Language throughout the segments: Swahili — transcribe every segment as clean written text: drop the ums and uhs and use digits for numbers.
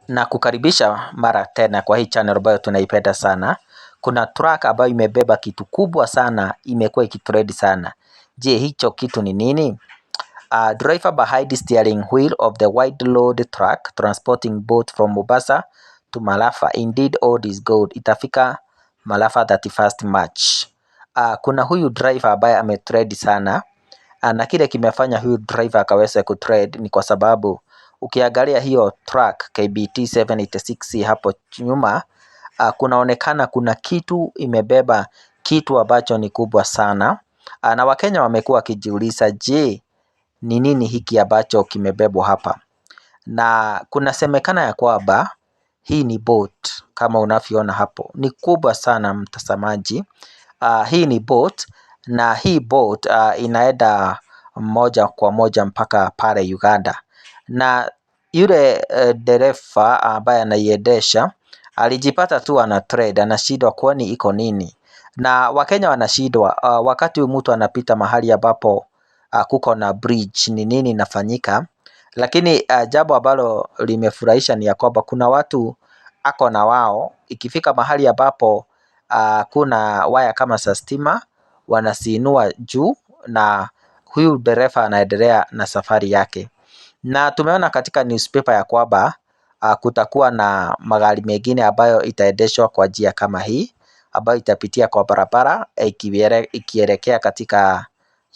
Na kukaribisha mara tena kwa hii channel ambayo tunaipenda sana. Kuna truck ambayo imebeba kitu kubwa sana, imekuwa ikitrend sana. Je, hicho kitu ni nini? Driver behind the steering wheel of the wide load truck transporting boat from Mombasa to Malafa. Indeed all is good. Itafika Malafa 31st March. Kuna huyu driver ambaye ametrend sana. Na kile kimefanya huyu driver akaweza kutrend ni kwa sababu ukiangalia hiyo truck KBT 786 hapo nyuma, kunaonekana kuna kitu imebeba, kitu ambacho ni kubwa sana. Na Wakenya wamekuwa wakijiuliza, je, ni nini hiki ambacho kimebebwa hapa? Na kunasemekana ya kwamba hii ni boat, kama unavyoona hapo ni kubwa sana mtazamaji. Hii ni boat, na hii boat inaenda moja kwa moja mpaka pale Uganda, na yule dereva ambaye anaiendesha alijipata tu ana trade, anashindwa kwani iko nini. Na Wakenya wanashindwa wakati mtu anapita mahali ambapo kuko na bridge, ni nini inafanyika. Lakini jambo ambalo limefurahisha ni ya kwamba kuna watu ako na wao, ikifika mahali ambapo kuna waya kama za stima, wanaziinua juu na huyu dereva anaendelea na safari yake. Na tumeona katika newspaper ya kwamba kutakuwa na magari mengine ambayo itaendeshwa kwa njia kama hii, ambayo itapitia kwa barabara ikielekea katika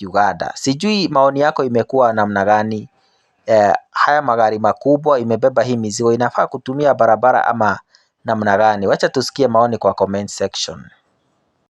Uganda. Sijui maoni yako imekuwa namna gani? Haya magari makubwa imebeba hii mizigo inafaa kutumia barabara ama namna gani? Wacha tusikie maoni kwa comment section.